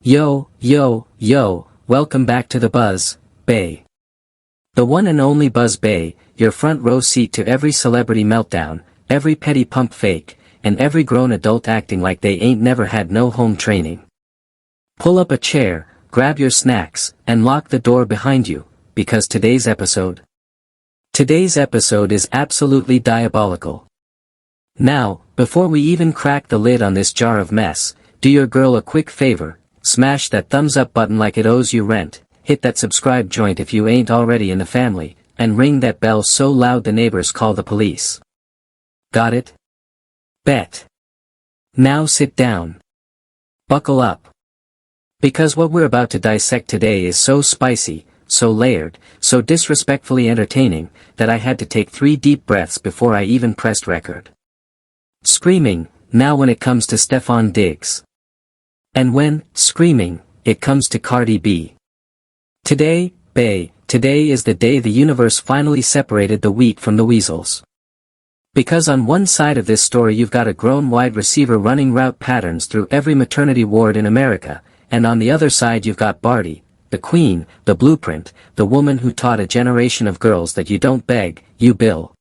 Yo, welcome back to the Buzz Baee. The one and only Buzz Baee, your front row seat to every celebrity meltdown, every petty pump fake, and every grown adult acting like they ain't never had no home training. Pull up a chair, grab your snacks, and lock the door behind you, because today's episode is absolutely diabolical. Now, before we even crack the lid on this jar of mess, do your girl a quick favor. Smash that thumbs up button like it owes you rent, hit that subscribe joint if you ain't already in the family, and ring that bell so loud the neighbors call the police. Got it? Bet. Now sit down. Buckle up. Because what we're about to dissect today is so spicy, so layered, so disrespectfully entertaining, that I had to take 3 deep breaths before I even pressed record. Screaming, now when it comes to Stefon Diggs. And when, screaming, it comes to Cardi B. Today is the day the universe finally separated the wheat from the weasels. Because on one side of this story you've got a grown wide receiver running route patterns through every maternity ward in America, and on the other side you've got Barty, the queen, the blueprint, the woman who taught a generation of girls that you don't beg, you bill.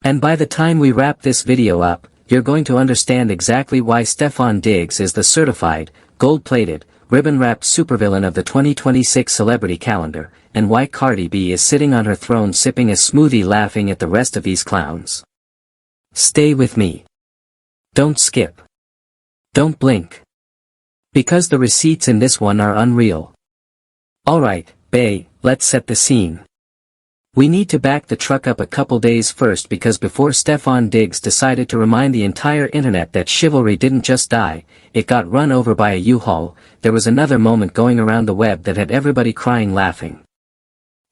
And by the time we wrap this video up, you're going to understand exactly why Stefon Diggs is the certified, gold-plated, ribbon-wrapped supervillain of the 2026 celebrity calendar, and why Cardi B is sitting on her throne sipping a smoothie laughing at the rest of these clowns. Stay with me. Don't skip. Don't blink. Because the receipts in this one are unreal. Alright, Bae, let's set the scene. We need to back the truck up a couple days first because before Stefon Diggs decided to remind the entire internet that chivalry didn't just die, it got run over by a U-Haul, there was another moment going around the web that had everybody crying laughing.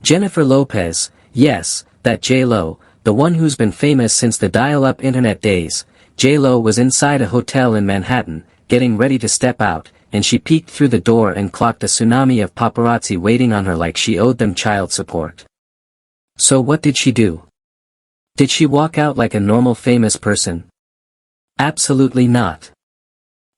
Jennifer Lopez, yes, that J-Lo, the one who's been famous since the dial-up internet days, J-Lo was inside a hotel in Manhattan, getting ready to step out, and she peeked through the door and clocked a tsunami of paparazzi waiting on her like she owed them child support. So what did she do? Did she walk out like a normal famous person? Absolutely not.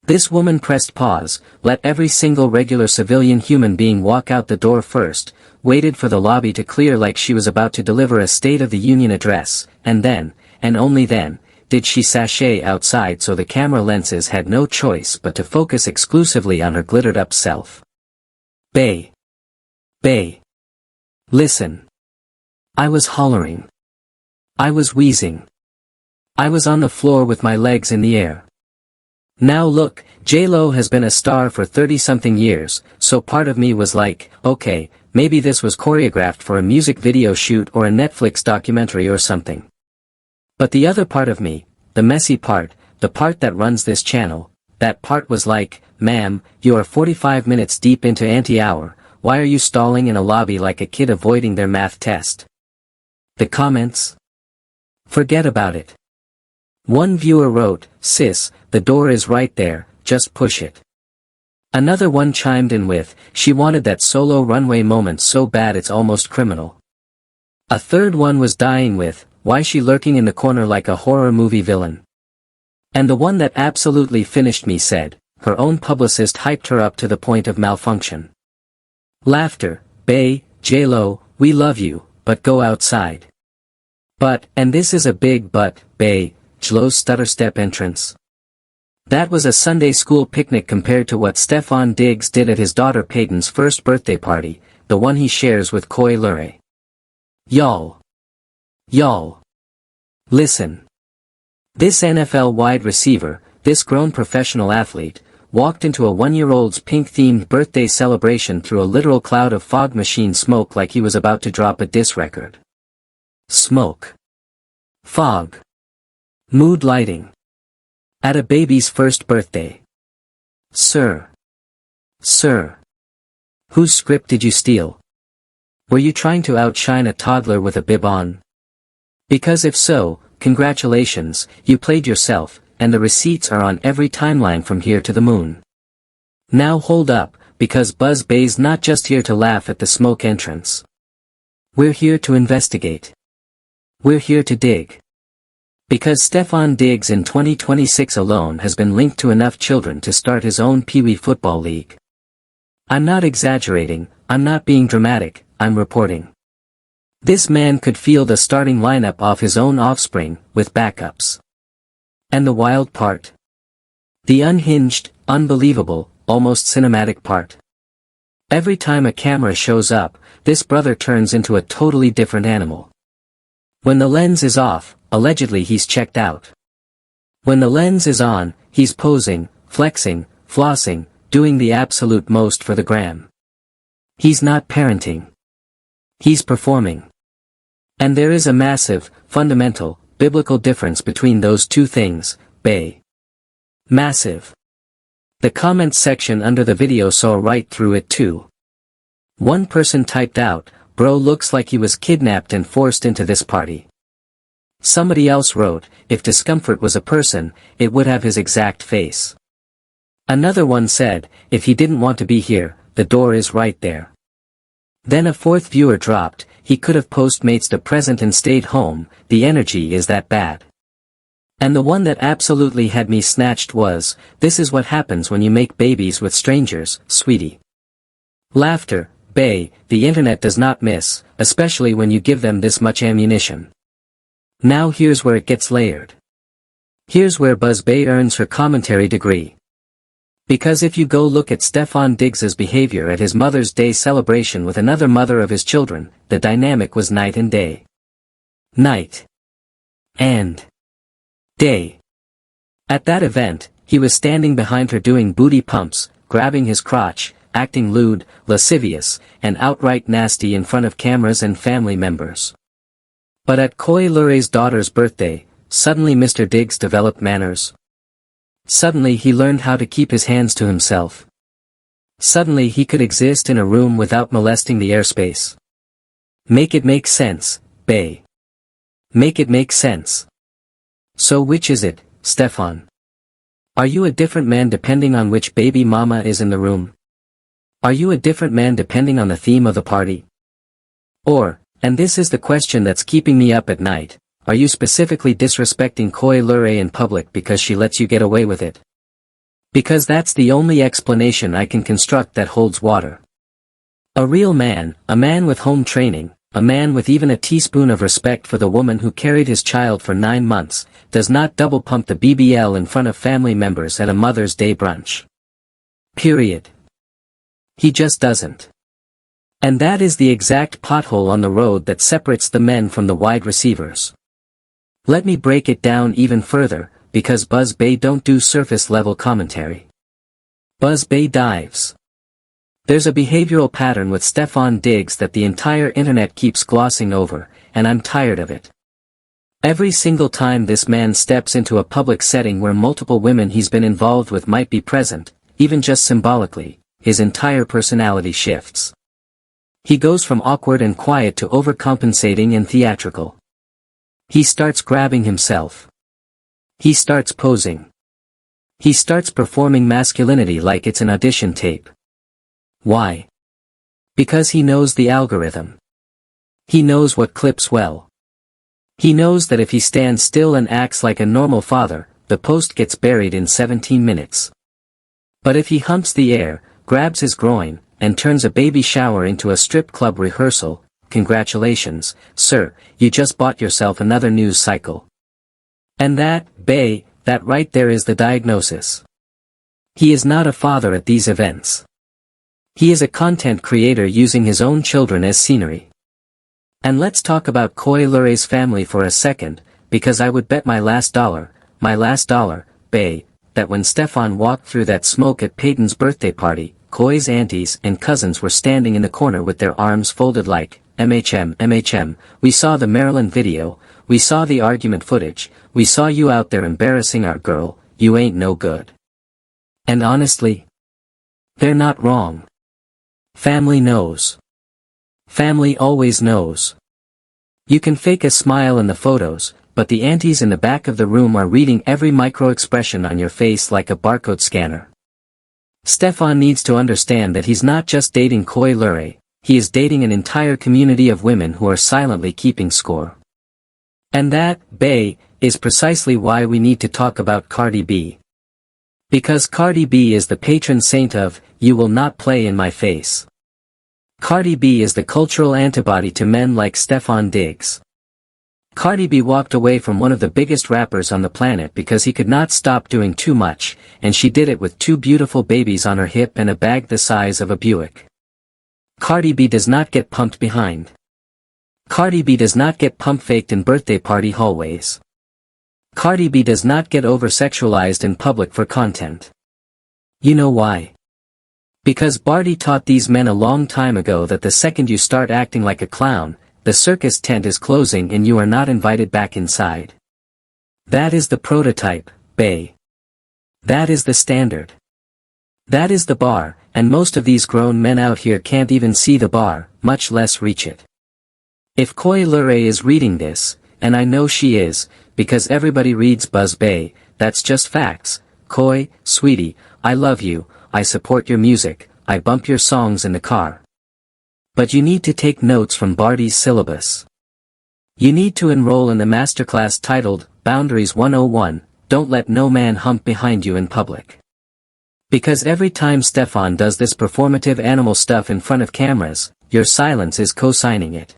This woman pressed pause, let every single regular civilian human being walk out the door first, waited for the lobby to clear like she was about to deliver a State of the Union address, and then, and only then, did she sashay outside so the camera lenses had no choice but to focus exclusively on her glittered-up self. Bae. Listen. I was hollering. I was wheezing. I was on the floor with my legs in the air. Now look, J-Lo has been a star for 30-something years, so part of me was like, okay, maybe this was choreographed for a music video shoot or a Netflix documentary or something. But the other part of me, the messy part, the part that runs this channel, that part was like, ma'am, you are 45 minutes deep into anti-hour, why are you stalling in a lobby like a kid avoiding their math test? The comments? Forget about it. One viewer wrote, sis, the door is right there, just push it. Another one chimed in with, she wanted that solo runway moment so bad it's almost criminal. A third one was dying with, why she lurking in the corner like a horror movie villain? And the one that absolutely finished me said, her own publicist hyped her up to the point of malfunction. Laughter, Bae, J-Lo, we love you, but go outside. But, and this is a big but, Bae, J-Lo's stutter step entrance. That was a Sunday school picnic compared to what Stefon Diggs did at his daughter Payton's first birthday party, the one he shares with Coi Leray. Y'all. Listen. This NFL wide receiver, this grown professional athlete, walked into a 1-year-old's pink-themed birthday celebration through a literal cloud of fog machine smoke like he was about to drop a diss record. Smoke. Fog. Mood lighting. At a baby's first birthday. Sir. Whose script did you steal? Were you trying to outshine a toddler with a bib on? Because if so, congratulations, you played yourself, and the receipts are on every timeline from here to the moon. Now hold up, because Buzz Bae's not just here to laugh at the smoke entrance. We're here to investigate. We're here to dig. Because Stefon Diggs in 2026 alone has been linked to enough children to start his own Pee Wee football league. I'm not exaggerating, I'm not being dramatic, I'm reporting. This man could field a starting lineup off his own offspring, with backups. And the wild part? The unhinged, unbelievable, almost cinematic part. Every time a camera shows up, this brother turns into a totally different animal. When the lens is off, allegedly he's checked out. When the lens is on, he's posing, flexing, flossing, doing the absolute most for the gram. He's not parenting. He's performing. And there is a massive, fundamental, biblical difference between those two things, Bae. Massive. The comments section under the video saw right through it too. One person typed out, "Bro looks like he was kidnapped and forced into this party." Somebody else wrote, "If discomfort was a person, it would have his exact face." Another one said, "If he didn't want to be here, the door is right there." Then a fourth viewer dropped, "He could have postmates the present and stayed home, the energy is that bad." And the one that absolutely had me snatched was, "This is what happens when you make babies with strangers, sweetie." Laughter, Bae, the internet does not miss, especially when you give them this much ammunition. Now here's where it gets layered. Here's where Buzz Bae earns her commentary degree. Because if you go look at Stefon Diggs's behavior at his Mother's Day celebration with another mother of his children, the dynamic was night and day. Night. And day. At that event, he was standing behind her doing booty pumps, grabbing his crotch, acting lewd, lascivious, and outright nasty in front of cameras and family members. But at Coi Leray's daughter's birthday, suddenly Mr. Diggs developed manners. Suddenly he learned how to keep his hands to himself. Suddenly he could exist in a room without molesting the airspace. Make it make sense, Bae. Make it make sense. So which is it, Stefon? Are you a different man depending on which baby mama is in the room? Are you a different man depending on the theme of the party? Or, and this is the question that's keeping me up at night, are you specifically disrespecting Coi Leray in public because she lets you get away with it? Because that's the only explanation I can construct that holds water. A real man, a man with home training, a man with even a teaspoon of respect for the woman who carried his child for 9 months, does not double pump the BBL in front of family members at a Mother's Day brunch. Period. He just doesn't. And that is the exact pothole on the road that separates the men from the wide receivers. Let me break it down even further, because Buzz Bae don't do surface-level commentary. Buzz Bae dives. There's a behavioral pattern with Stefon Diggs that the entire internet keeps glossing over, and I'm tired of it. Every single time this man steps into a public setting where multiple women he's been involved with might be present, even just symbolically, his entire personality shifts. He goes from awkward and quiet to overcompensating and theatrical. He starts grabbing himself. He starts posing. He starts performing masculinity like it's an audition tape. Why? Because he knows the algorithm. He knows what clips well. He knows that if he stands still and acts like a normal father, the post gets buried in 17 minutes. But if he humps the air, grabs his groin, and turns a baby shower into a strip club rehearsal, congratulations, sir, you just bought yourself another news cycle. And that, Bae, that right there is the diagnosis. He is not a father at these events. He is a content creator using his own children as scenery. And let's talk about Coi Leray's family for a second, because I would bet my last dollar, Bae, that when Stefon walked through that smoke at Payton's birthday party, Coi's aunties and cousins were standing in the corner with their arms folded like, MHM, we saw the Maryland video, we saw the argument footage, we saw you out there embarrassing our girl, you ain't no good. And honestly, they're not wrong. Family knows. Family always knows. You can fake a smile in the photos, but the aunties in the back of the room are reading every micro-expression on your face like a barcode scanner. Stefon needs to understand that he's not just dating Coi Leray, he is dating an entire community of women who are silently keeping score. And that, Bae, is precisely why we need to talk about Cardi B. Because Cardi B is the patron saint of, you will not play in my face. Cardi B is the cultural antibody to men like Stefon Diggs. Cardi B walked away from one of the biggest rappers on the planet because he could not stop doing too much, and she did it with 2 beautiful babies on her hip and a bag the size of a Buick. Cardi B does not get pumped behind. Cardi B does not get pump-faked in birthday party hallways. Cardi B does not get over-sexualized in public for content. You know why? Because Barty taught these men a long time ago that the second you start acting like a clown, the circus tent is closing and you are not invited back inside. That is the prototype, Bae. That is the standard. That is the bar, and most of these grown men out here can't even see the bar, much less reach it. If Coi Leray is reading this, and I know she is, because everybody reads Buzz Bae, that's just facts. Coi, sweetie, I love you, I support your music, I bump your songs in the car. But you need to take notes from Barty's syllabus. You need to enroll in the masterclass titled, Boundaries 101, Don't Let No Man Hump Behind You in Public. Because every time Stefon does this performative animal stuff in front of cameras, your silence is co-signing it.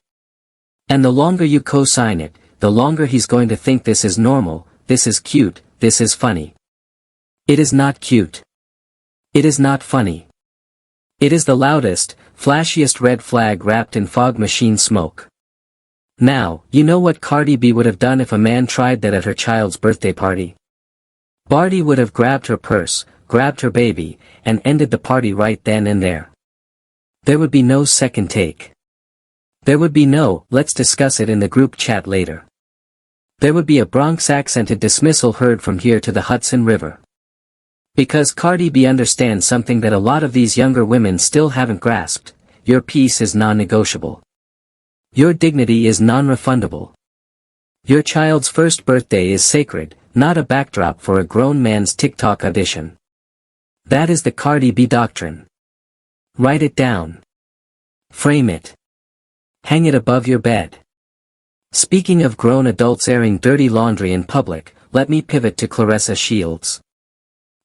And the longer you co-sign it, the longer he's going to think this is normal, this is cute, this is funny. It is not cute. It is not funny. It is the loudest, flashiest red flag wrapped in fog machine smoke. Now, you know what Cardi B would have done if a man tried that at her child's birthday party? Barty would have grabbed her purse, grabbed her baby, and ended the party right then and there. There would be no second take. There would be no, let's discuss it in the group chat later. There would be a Bronx-accented dismissal heard from here to the Hudson River. Because Cardi B understands something that a lot of these younger women still haven't grasped, your peace is non-negotiable. Your dignity is non-refundable. Your child's first birthday is sacred, not a backdrop for a grown man's TikTok audition. That is the Cardi B doctrine. Write it down. Frame it. Hang it above your bed. Speaking of grown adults airing dirty laundry in public, let me pivot to Claressa Shields.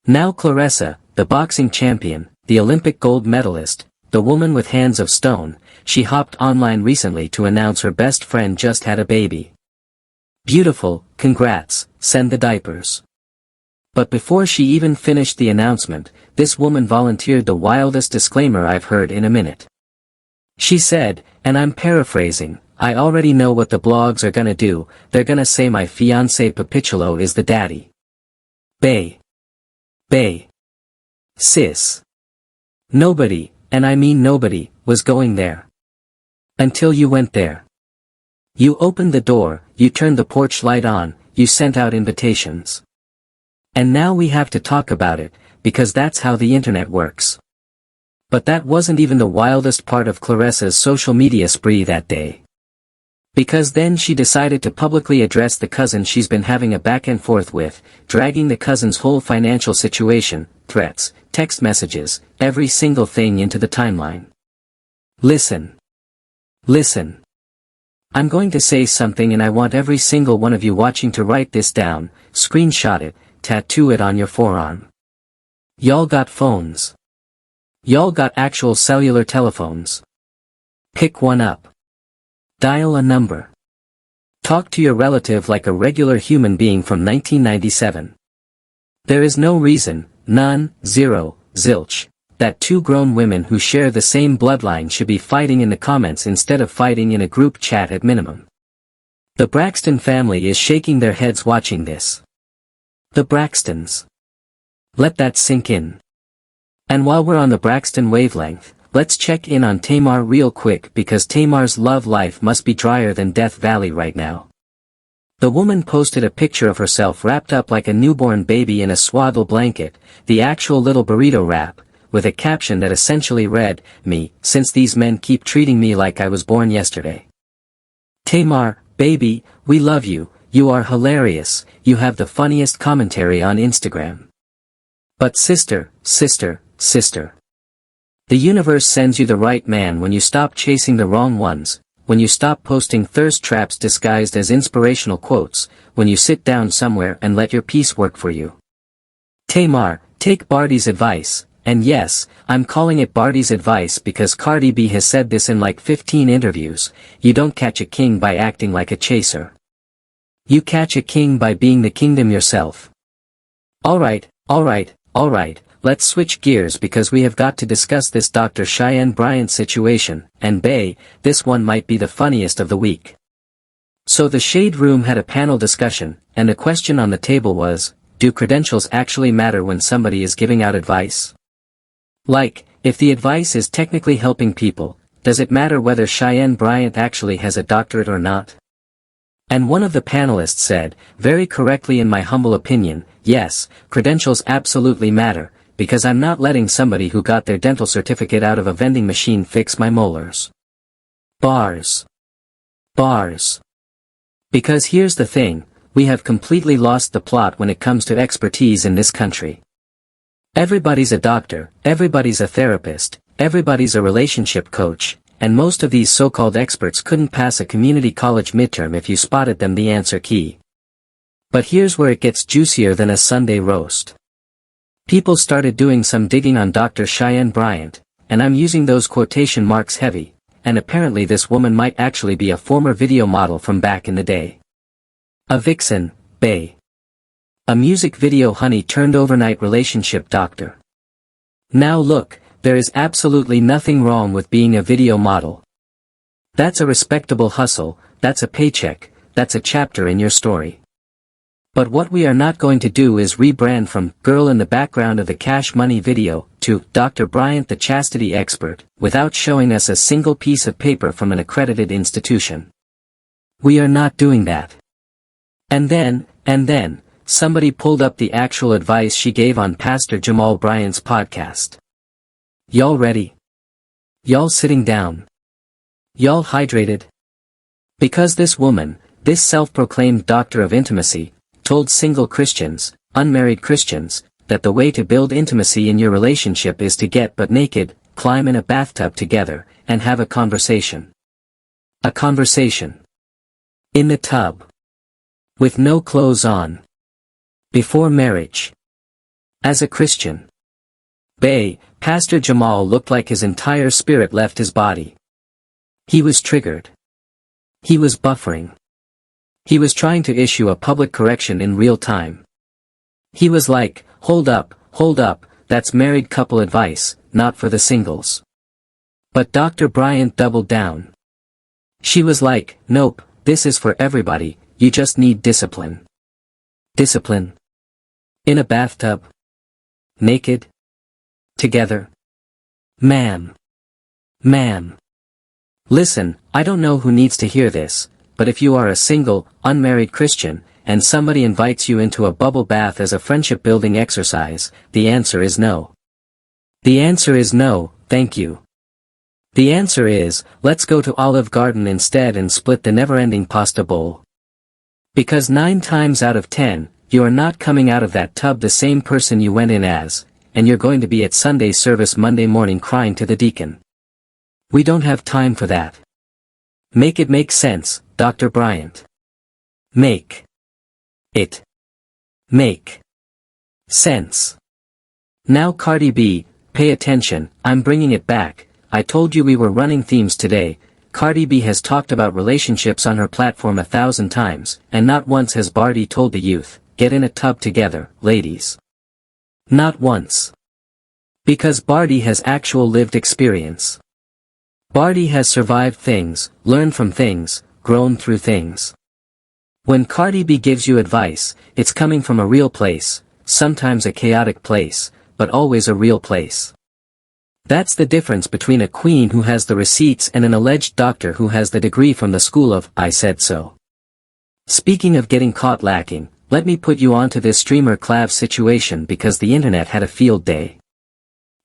Now Claressa, the boxing champion, the Olympic gold medalist, the woman with hands of stone, she hopped online recently to announce her best friend just had a baby. Beautiful, congrats, send the diapers. But before she even finished the announcement, this woman volunteered the wildest disclaimer I've heard in a minute. She said, and I'm paraphrasing, I already know what the blogs are gonna do, they're gonna say my fiancé Papicolo is the daddy. Bae. Sis. Nobody, and I mean nobody, was going there. Until you went there. You opened the door, you turned the porch light on, you sent out invitations. And now we have to talk about it, because that's how the internet works. But that wasn't even the wildest part of Claressa's social media spree that day. Because then she decided to publicly address the cousin she's been having a back and forth with, dragging the cousin's whole financial situation, threats, text messages, every single thing into the timeline. Listen. Listen. I'm going to say something and I want every single one of you watching to write this down, screenshot it, tattoo it on your forearm. Y'all got phones. Y'all got actual cellular telephones. Pick one up. Dial a number. Talk to your relative like a regular human being from 1997. There is no reason, none, zero, zilch, that 2 grown women who share the same bloodline should be fighting in the comments instead of fighting in a group chat at minimum. The Braxton family is shaking their heads watching this. The Braxtons. Let that sink in. And while we're on the Braxton wavelength, let's check in on Tamar real quick because Tamar's love life must be drier than Death Valley right now. The woman posted a picture of herself wrapped up like a newborn baby in a swaddle blanket, the actual little burrito wrap, with a caption that essentially read, "Me, since these men keep treating me like I was born yesterday." Tamar, baby, we love you, you are hilarious, you have the funniest commentary on Instagram. But sister. The universe sends you the right man when you stop chasing the wrong ones, when you stop posting thirst traps disguised as inspirational quotes, when you sit down somewhere and let your peace work for you. Tamar, take Barty's advice, And yes, I'm calling it Barty's advice because Cardi B has said this in like 15 interviews, you don't catch a king by acting like a chaser. You catch a king by being the kingdom yourself. Alright, let's switch gears because we have got to discuss this Dr. Cheyenne Bryant situation, and Bae, this one might be the funniest of the week. So the Shade Room had a panel discussion, and the question on the table was, do credentials actually matter when somebody is giving out advice? Like, if the advice is technically helping people, does it matter whether Cheyenne Bryant actually has a doctorate or not? And one of the panelists said, very correctly in my humble opinion, yes, credentials absolutely matter, because I'm not letting somebody who got their dental certificate out of a vending machine fix my molars. Bars. Because here's the thing, we have completely lost the plot when it comes to expertise in this country. Everybody's a doctor, everybody's a therapist, everybody's a relationship coach, and most of these so-called experts couldn't pass a community college midterm if you spotted them the answer key. But here's where it gets juicier than a Sunday roast. People started doing some digging on Dr. Cheyenne Bryant, and I'm using those quotation marks heavy, and apparently this woman might actually be a former video model from back in the day. A vixen, Bae. A music video honey turned overnight relationship doctor. Now look, there is absolutely nothing wrong with being a video model. That's a respectable hustle, that's a paycheck, that's a chapter in your story. But what we are not going to do is rebrand from Girl in the Background of the Cash Money video to Dr. Bryant the Chastity Expert without showing us a single piece of paper from an accredited institution. We are not doing that. And then, somebody pulled up the actual advice she gave on Pastor Jamal Bryant's podcast. Y'all ready? Y'all sitting down? Y'all hydrated? Because this woman, this self-proclaimed doctor of intimacy, told single Christians, unmarried Christians, that the way to build intimacy in your relationship is to get butt naked, climb in a bathtub together, and have a conversation. A conversation. In the tub. With no clothes on. Before marriage. As a Christian. Bae, Pastor Jamal looked like his entire spirit left his body. He was triggered. He was buffering. He was trying to issue a public correction in real time. He was like, hold up, that's married couple advice, not for the singles. But Dr. Bryant doubled down. She was like, nope, this is for everybody, you just need discipline. Discipline. In a bathtub. Naked. Together. Ma'am. Listen, I don't know who needs to hear this, but if you are a single, unmarried Christian, and somebody invites you into a bubble bath as a friendship-building exercise, the answer is no. The answer is no, thank you. The answer is, let's go to Olive Garden instead and split the never-ending pasta bowl. Because 9 times out of 10, you are not coming out of that tub the same person you went in as, and you're going to be at Sunday service Monday morning crying to the deacon. We don't have time for that. Make it make sense, Dr. Bryant. Make it make sense. Now Cardi B, pay attention, I'm bringing it back. I told you we were running themes today. Cardi B has talked about relationships on her platform 1,000 times, and not once has Barty told the youth, get in a tub together, ladies. Not once. Because Barty has actual lived experience. Barty has survived things, learned from things, grown through things. When Cardi B gives you advice, it's coming from a real place, sometimes a chaotic place, but always a real place. That's the difference between a queen who has the receipts and an alleged doctor who has the degree from the school of, I said so. Speaking of getting caught lacking, let me put you onto this streamer Clav situation because the internet had a field day.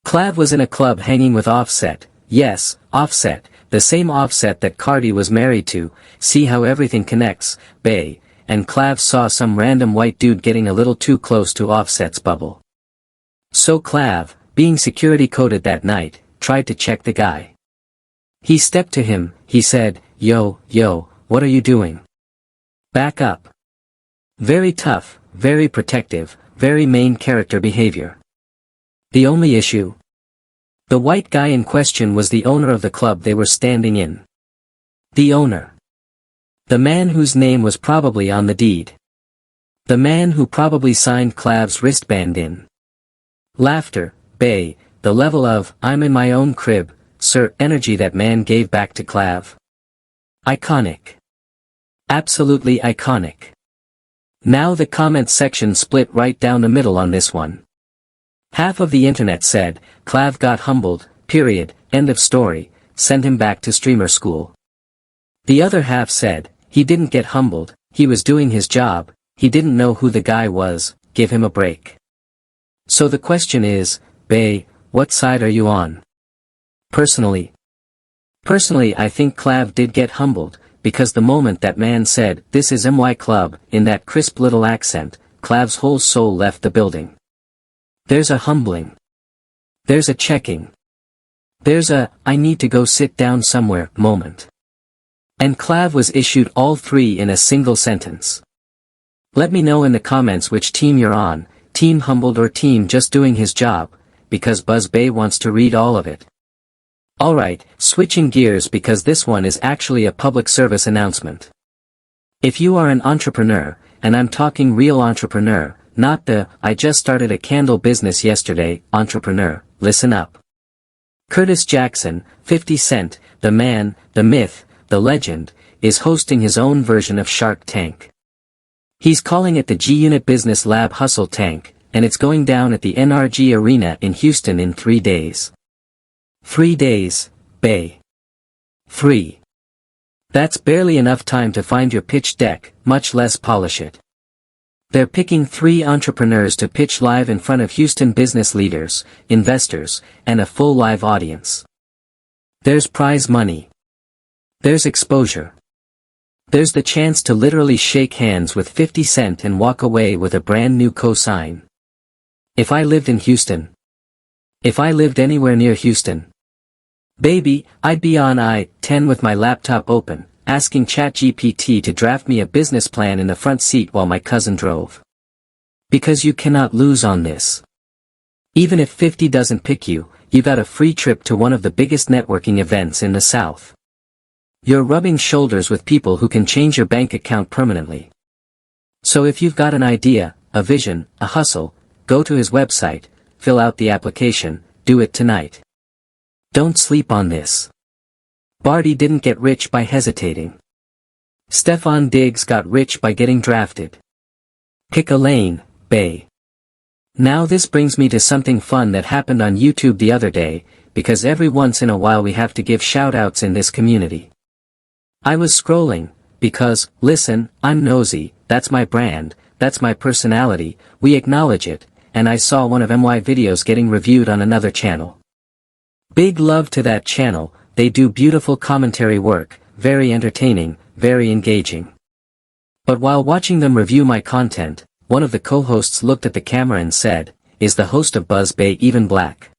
Clav was in a club hanging with Offset, yes, Offset, the same Offset that Cardi was married to, see how everything connects, Bae, and Clav saw some random white dude getting a little too close to Offset's bubble. So Clav, being security coded that night, tried to check the guy. He stepped to him, he said, yo, what are you doing? Back up. Very tough, very protective, very main character behavior. The only issue? The white guy in question was the owner of the club they were standing in. The owner. The man whose name was probably on the deed. The man who probably signed Clav's wristband in. Laughter, Bae, the level of, I'm in my own crib, sir, energy that man gave back to Clav. Iconic. Absolutely iconic. Now the comment section split right down the middle on this one. Half of the internet said, Clav got humbled, period, end of story, send him back to streamer school. The other half said, he didn't get humbled, he was doing his job, he didn't know who the guy was, give him a break. So the question is, Bae, what side are you on? Personally, I think Clav did get humbled, because the moment that man said, this is MY Club, in that crisp little accent, Clav's whole soul left the building. There's a humbling. There's a checking. There's a, I need to go sit down somewhere, moment. And Clav was issued all three in a single sentence. Let me know in the comments which team you're on, team humbled or team just doing his job, because Buzz Bae wants to read all of it. Alright, switching gears because this one is actually a public service announcement. If you are an entrepreneur, and I'm talking real entrepreneur, not the, I just started a candle business yesterday, entrepreneur, listen up. Curtis Jackson, 50 Cent, the man, the myth, the legend, is hosting his own version of Shark Tank. He's calling it the G-Unit Business Lab Hustle Tank, and it's going down at the NRG Arena in Houston in 3 days. 3 days, Bae. 3. That's barely enough time to find your pitch deck, much less polish it. They're picking 3 entrepreneurs to pitch live in front of Houston business leaders, investors, and a full live audience. There's prize money. There's exposure. There's the chance to literally shake hands with 50 Cent and walk away with a brand new cosign. If I lived in Houston. If I lived anywhere near Houston. Baby, I'd be on I-10 with my laptop open, asking ChatGPT to draft me a business plan in the front seat while my cousin drove. Because you cannot lose on this. Even if 50 doesn't pick you, you got a free trip to one of the biggest networking events in the South. You're rubbing shoulders with people who can change your bank account permanently. So if you've got an idea, a vision, a hustle, go to his website, fill out the application, do it tonight. Don't sleep on this. Barty didn't get rich by hesitating. Stefon Diggs got rich by getting drafted. Pick a lane, Bae. Now this brings me to something fun that happened on YouTube the other day, because every once in a while we have to give shoutouts in this community. I was scrolling, because, listen, I'm nosy, that's my brand, that's my personality, we acknowledge it, and I saw one of MY videos getting reviewed on another channel. Big love to that channel, they do beautiful commentary work, very entertaining, very engaging. But while watching them review my content, one of the co-hosts looked at the camera and said, is the host of Buzz Bae even black?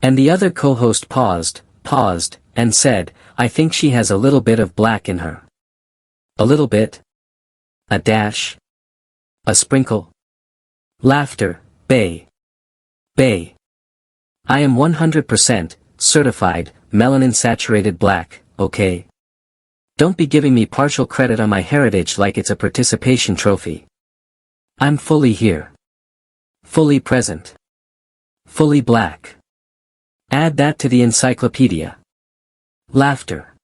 And the other co-host paused, and said, I think she has a little bit of black in her. A little bit? A dash? A sprinkle? Laughter, Bae. Bae. I am 100%, certified, melanin-saturated black, okay? Don't be giving me partial credit on my heritage like it's a participation trophy. I'm fully here. Fully present. Fully black. Add that to the encyclopedia. Laughter.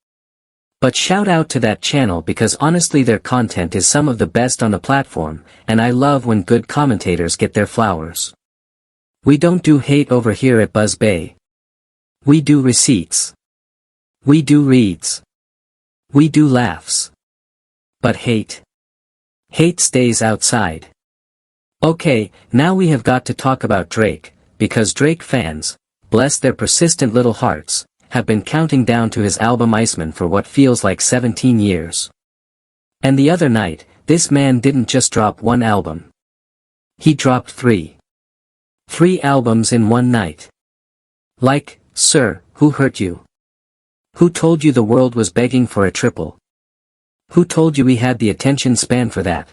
But shout out to that channel because honestly their content is some of the best on the platform, and I love when good commentators get their flowers. We don't do hate over here at Buzz Bae. We do receipts. We do reads. We do laughs. But hate. Hate stays outside. Okay, now we have got to talk about Drake, because Drake fans, bless their persistent little hearts, have been counting down to his album Iceman for what feels like 17 years. And the other night, this man didn't just drop one album. He dropped 3. 3 albums in one night. Like, sir, who hurt you? Who told you the world was begging for a triple? Who told you we had the attention span for that?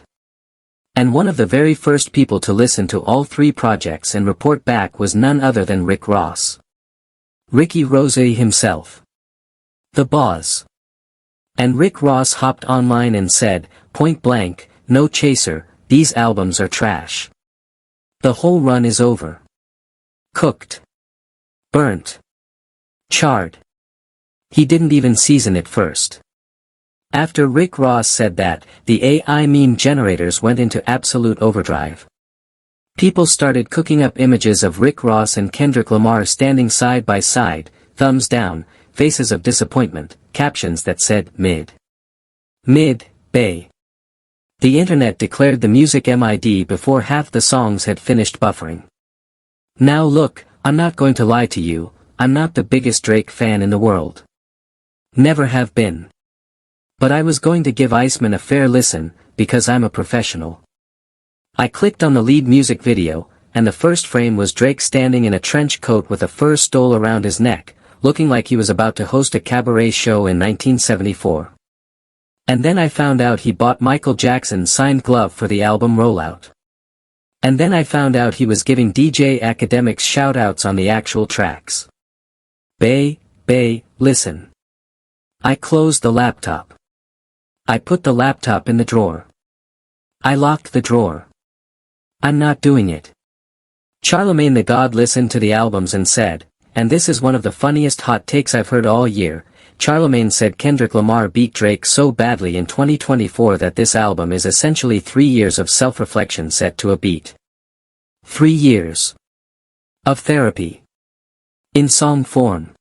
And one of the very first people to listen to all 3 projects and report back was none other than Rick Ross. Ricky Ross himself. The boss. And Rick Ross hopped online and said, point blank, no chaser, these albums are trash. The whole run is over. Cooked. Burnt. Charred. He didn't even season it first. After Rick Ross said that, the AI meme generators went into absolute overdrive. People started cooking up images of Rick Ross and Kendrick Lamar standing side by side, thumbs down, faces of disappointment, captions that said, mid. Bae. The internet declared the music mid before half the songs had finished buffering. Now look, I'm not going to lie to you, I'm not the biggest Drake fan in the world. Never have been. But I was going to give Iceman a fair listen, because I'm a professional. I clicked on the lead music video, and the first frame was Drake standing in a trench coat with a fur stole around his neck, looking like he was about to host a cabaret show in 1974. And then I found out he bought Michael Jackson's signed glove for the album rollout. And then I found out he was giving DJ Academics shout-outs on the actual tracks. Bae, listen. I closed the laptop. I put the laptop in the drawer. I locked the drawer. I'm not doing it. Charlamagne the God listened to the albums and said, and this is one of the funniest hot takes I've heard all year, Charlamagne said Kendrick Lamar beat Drake so badly in 2024 that this album is essentially 3 years of self-reflection set to a beat. 3 years. Of therapy. In song form.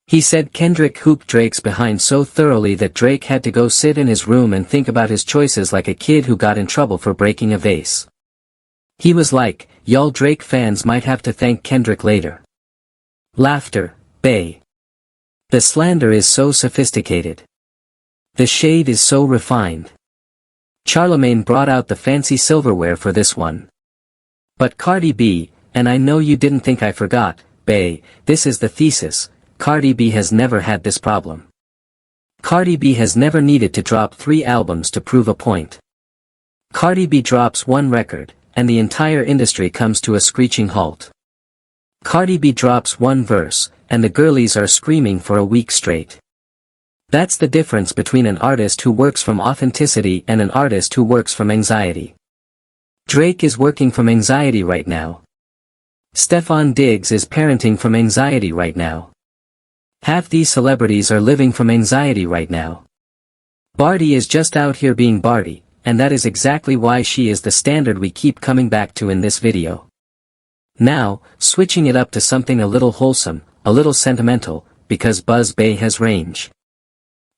He said Kendrick hooped Drake's behind so thoroughly that Drake had to go sit in his room and think about his choices like a kid who got in trouble for breaking a vase. He was like, y'all Drake fans might have to thank Kendrick later. Laughter, Bae. The slander is so sophisticated. The shade is so refined. Charlamagne brought out the fancy silverware for this one. But Cardi B, and I know you didn't think I forgot, Bae, this is the thesis. Cardi B has never had this problem. Cardi B has never needed to drop 3 albums to prove a point. Cardi B drops 1 record, and the entire industry comes to a screeching halt. Cardi B drops 1 verse, and the girlies are screaming for a week straight. That's the difference between an artist who works from authenticity and an artist who works from anxiety. Drake is working from anxiety right now. Stefon Diggs is parenting from anxiety right now. Half these celebrities are living from anxiety right now. Barty is just out here being Barty, and that is exactly why she is the standard we keep coming back to in this video. Now, switching it up to something a little wholesome, a little sentimental, because Buzz Baee has range.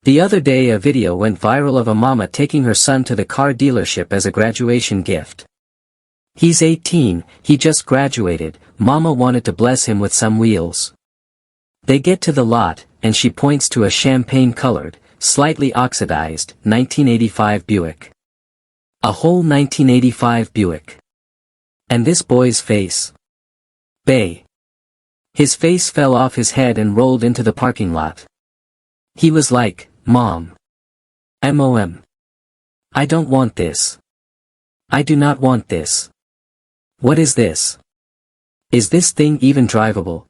The other day a video went viral of a mama taking her son to the car dealership as a graduation gift. He's 18, he just graduated, mama wanted to bless him with some wheels. They get to the lot, and she points to a champagne-colored, slightly oxidized, 1985 Buick. A whole 1985 Buick. And this boy's face. Bae. His face fell off his head and rolled into the parking lot. He was like, Mom. MOM. I don't want this. I do not want this. What is this? Is this thing even drivable?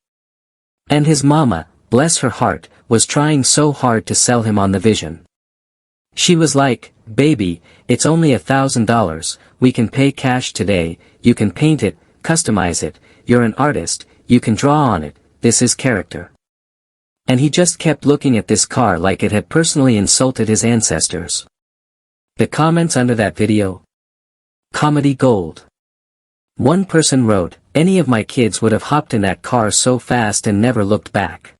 And his mama, bless her heart, was trying so hard to sell him on the vision. She was like, baby, it's only $1,000, we can pay cash today, you can paint it, customize it, you're an artist, you can draw on it, this is character. And he just kept looking at this car like it had personally insulted his ancestors. The comments under that video? Comedy gold. One person wrote, any of my kids would have hopped in that car so fast and never looked back.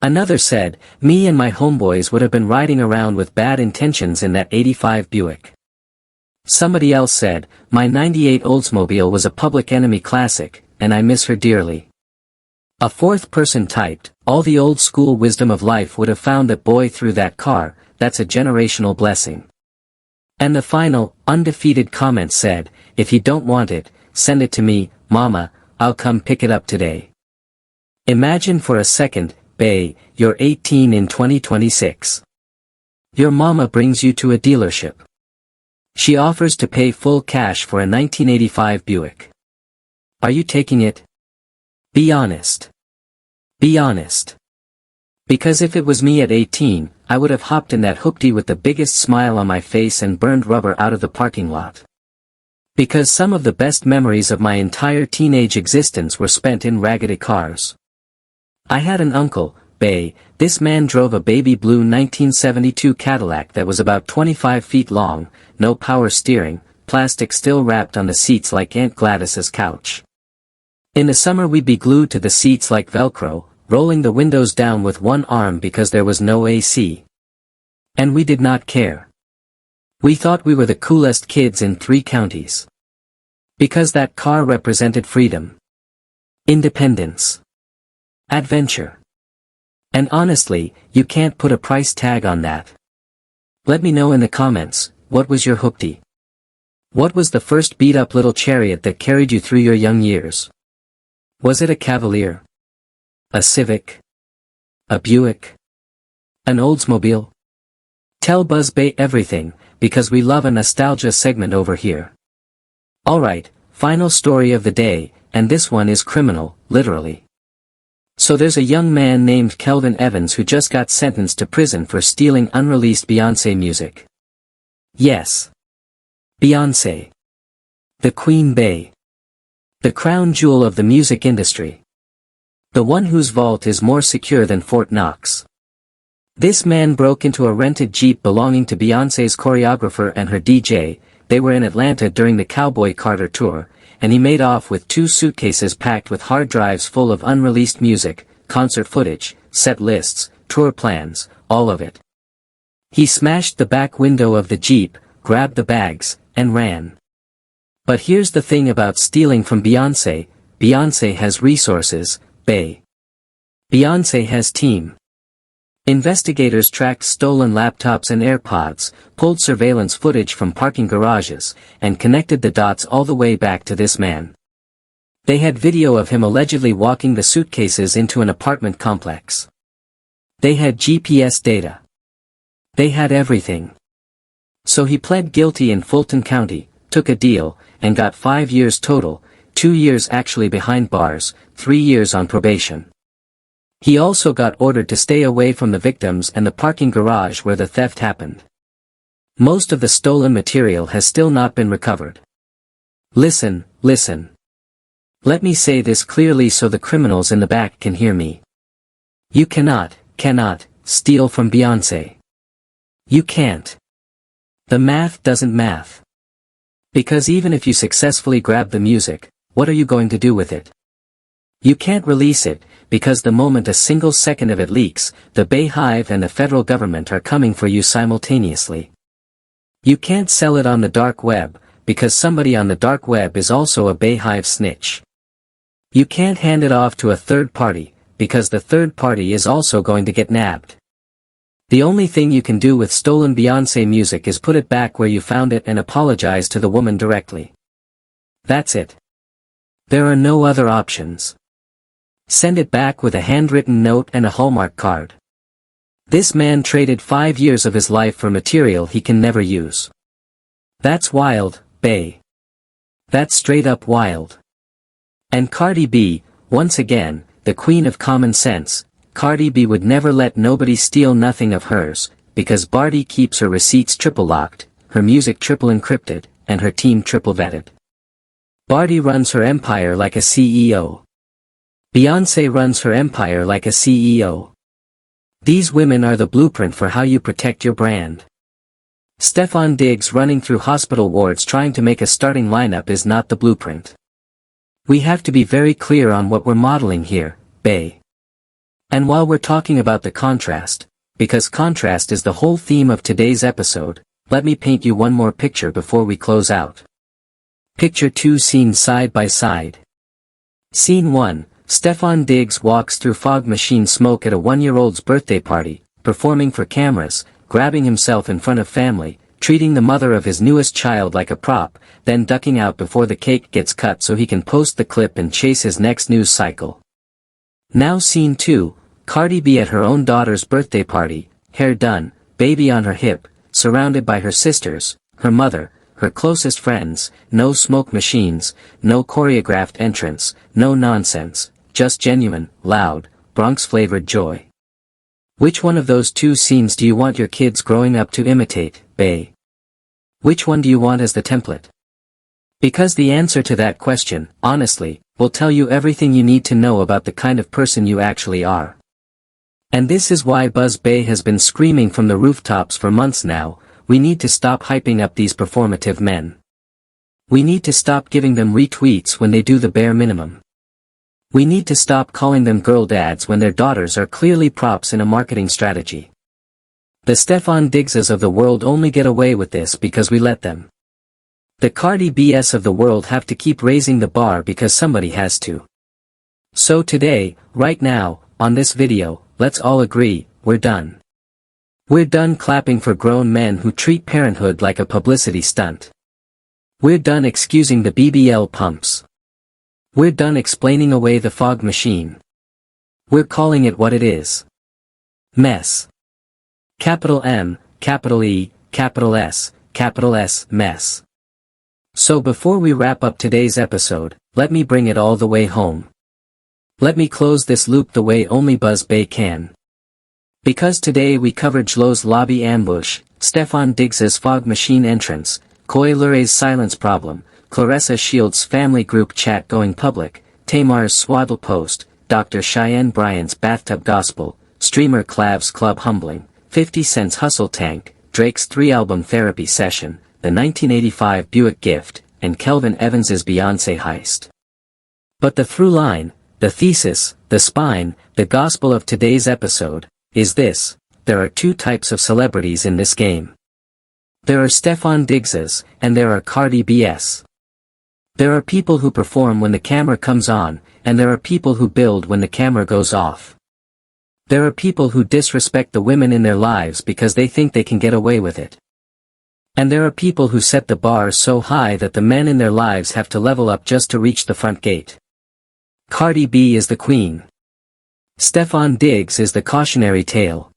Another said, me and my homeboys would have been riding around with bad intentions in that 85 Buick. Somebody else said, my 98 Oldsmobile was a Public Enemy classic, and I miss her dearly. A fourth person typed, all the old school wisdom of life would have found that boy through that car, that's a generational blessing. And the final, undefeated comment said, if you don't want it, send it to me, mama, I'll come pick it up today. Imagine for a second, Bae, you're 18 in 2026. Your mama brings you to a dealership. She offers to pay full cash for a 1985 Buick. Are you taking it? Be honest. Be honest. Because if it was me at 18, I would have hopped in that hoopty with the biggest smile on my face and burned rubber out of the parking lot. Because some of the best memories of my entire teenage existence were spent in raggedy cars. I had an uncle, Bae. This man drove a baby blue 1972 Cadillac that was about 25 feet long, no power steering, plastic still wrapped on the seats like Aunt Gladys's couch. In the summer we'd be glued to the seats like Velcro, rolling the windows down with one arm because there was no AC. And we did not care. We thought we were the coolest kids in 3 counties. Because that car represented freedom. Independence. Adventure. And honestly, you can't put a price tag on that. Let me know in the comments, what was your hoopty? What was the first beat-up little chariot that carried you through your young years? Was it a Cavalier? A Civic? A Buick? An Oldsmobile? Tell Buzz Bae everything, because we love a nostalgia segment over here. Alright, final story of the day, and this one is criminal, literally. So there's a young man named Kelvin Evans who just got sentenced to prison for stealing unreleased Beyoncé music. Yes. Beyoncé. The Queen Bee. The crown jewel of the music industry. The one whose vault is more secure than Fort Knox. This man broke into a rented Jeep belonging to Beyoncé's choreographer and her DJ. They were in Atlanta during the Cowboy Carter tour, and he made off with 2 suitcases packed with hard drives full of unreleased music, concert footage, set lists, tour plans, all of it. He smashed the back window of the Jeep, grabbed the bags, and ran. But here's the thing about stealing from Beyoncé: Beyoncé has resources, Bae. Beyoncé has team. Investigators tracked stolen laptops and AirPods, pulled surveillance footage from parking garages, and connected the dots all the way back to this man. They had video of him allegedly walking the suitcases into an apartment complex. They had GPS data. They had everything. So he pled guilty in Fulton County, took a deal, and got 5 years total, 2 years actually behind bars, 3 years on probation. He also got ordered to stay away from the victims and the parking garage where the theft happened. Most of the stolen material has still not been recovered. Listen, listen. Let me say this clearly so the criminals in the back can hear me. You cannot steal from Beyoncé. You can't. The math doesn't math. Because even if you successfully grab the music, what are you going to do with it? You can't release it, because the moment a single second of it leaks, the Bayhive and the federal government are coming for you simultaneously. You can't sell it on the dark web, because somebody on the dark web is also a Bayhive snitch. You can't hand it off to a third party, because the third party is also going to get nabbed. The only thing you can do with stolen Beyoncé music is put it back where you found it and apologize to the woman directly. That's it. There are no other options. Send it back with a handwritten note and a Hallmark card. This man traded 5 years of his life for material he can never use. That's wild, Bae. That's straight up wild. And Cardi B, once again, the queen of common sense. Cardi B would never let nobody steal nothing of hers, because Barty keeps her receipts triple locked, her music triple encrypted, and her team triple vetted. Barty runs her empire like a CEO. Beyoncé runs her empire like a CEO. These women are the blueprint for how you protect your brand. Stefon Diggs running through hospital wards trying to make a starting lineup is not the blueprint. We have to be very clear on what we're modeling here, Bae. And while we're talking about the contrast, because contrast is the whole theme of today's episode, let me paint you one more picture before we close out. Picture 2 scenes side by side. Scene 1, Stefon Diggs walks through fog machine smoke at a 1-year-old's birthday party, performing for cameras, grabbing himself in front of family, treating the mother of his newest child like a prop, then ducking out before the cake gets cut so he can post the clip and chase his next news cycle. Now scene 2, Cardi B at her own daughter's birthday party, hair done, baby on her hip, surrounded by her sisters, her mother, her closest friends, no smoke machines, no choreographed entrance, no nonsense, just genuine, loud, Bronx-flavored joy. Which one of those two scenes do you want your kids growing up to imitate, Bae? Which one do you want as the template? Because the answer to that question, honestly, will tell you everything you need to know about the kind of person you actually are. And this is why Buzz Bae has been screaming from the rooftops for months now, we need to stop hyping up these performative men. We need to stop giving them retweets when they do the bare minimum. We need to stop calling them girl dads when their daughters are clearly props in a marketing strategy. The Stefon Diggses of the world only get away with this because we let them. The Cardi B's of the world have to keep raising the bar because somebody has to. So today, right now, on this video, let's all agree, we're done. We're done clapping for grown men who treat parenthood like a publicity stunt. We're done excusing the BBL pumps. We're done explaining away the fog machine. We're calling it what it is. Mess. Capital M, capital E, capital S, mess. So before we wrap up today's episode, let me bring it all the way home. Let me close this loop the way only Buzz Bae can. Because today we covered Jlo's lobby ambush, Stefon Diggs's fog machine entrance, Coi Leray's silence problem, Claressa Shields' family group chat going public, Tamar's swaddle post, Dr. Cheyenne Bryant's bathtub gospel, streamer Clav's club humbling, 50 Cent's hustle tank, Drake's 3-album therapy session, the 1985 Buick gift, and Kelvin Evans's Beyoncé heist. But the through line, the thesis, the spine, the gospel of today's episode, is this: there are two types of celebrities in this game. There are Stefon Diggses, and there are Cardi B's. There are people who perform when the camera comes on, and there are people who build when the camera goes off. There are people who disrespect the women in their lives because they think they can get away with it. And there are people who set the bar so high that the men in their lives have to level up just to reach the front gate. Cardi B is the queen. Stefon Diggs is the cautionary tale.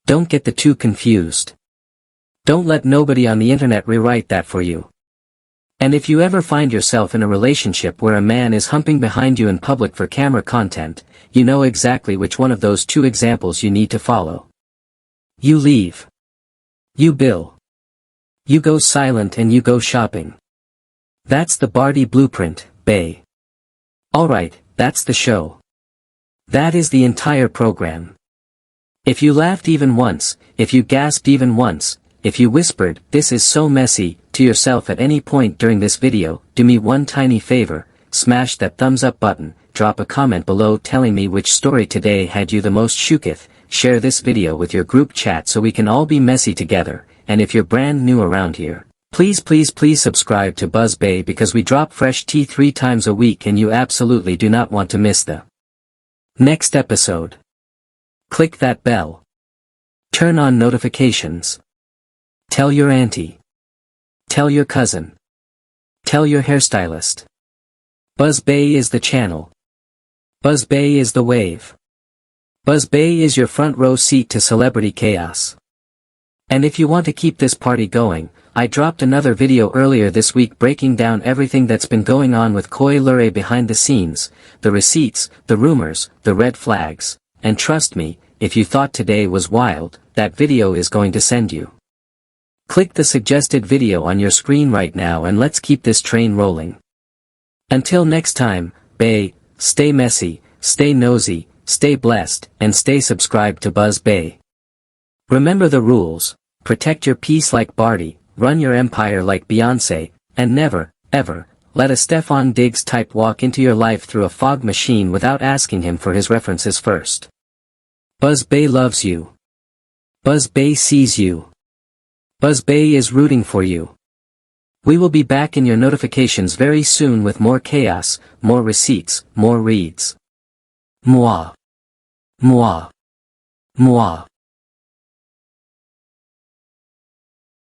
Don't get the two confused. Don't let nobody on the internet rewrite that for you. And if you ever find yourself in a relationship where a man is humping behind you in public for camera content, you know exactly which one of those two examples you need to follow. You leave. You bill. You go silent and you go shopping. That's the Barty blueprint, Bae. Alright, that's the show. That is the entire program. If you laughed even once, if you gasped even once, if you whispered, "This is so messy," to yourself at any point during this video, do me one tiny favor, smash that thumbs up button, drop a comment below telling me which story today had you the most shooketh, share this video with your group chat so we can all be messy together, and if you're brand new around here, please subscribe to Buzz Bae because we drop fresh tea 3 times a week and you absolutely do not want to miss the next episode. Click that bell. Turn on notifications. Tell your auntie. Tell your cousin. Tell your hairstylist. Buzz Bae is the channel. Buzz Bae is the wave. Buzz Bae is your front row seat to celebrity chaos. And if you want to keep this party going, I dropped another video earlier this week breaking down everything that's been going on with Coi Leray behind the scenes, the receipts, the rumors, the red flags, and trust me, if you thought today was wild, that video is going to send you. Click the suggested video on your screen right now and let's keep this train rolling. Until next time, Bae, stay messy, stay nosy, stay blessed, and stay subscribed to Buzz Bae. Remember the rules: protect your peace like Barty, run your empire like Beyoncé, and never, ever, let a Stefon Diggs type walk into your life through a fog machine without asking him for his references first. Buzz Bae loves you. Buzz Bae sees you. Buzz Bae is rooting for you. We will be back in your notifications very soon with more chaos, more receipts, more reads. Moi. Moi. Moi.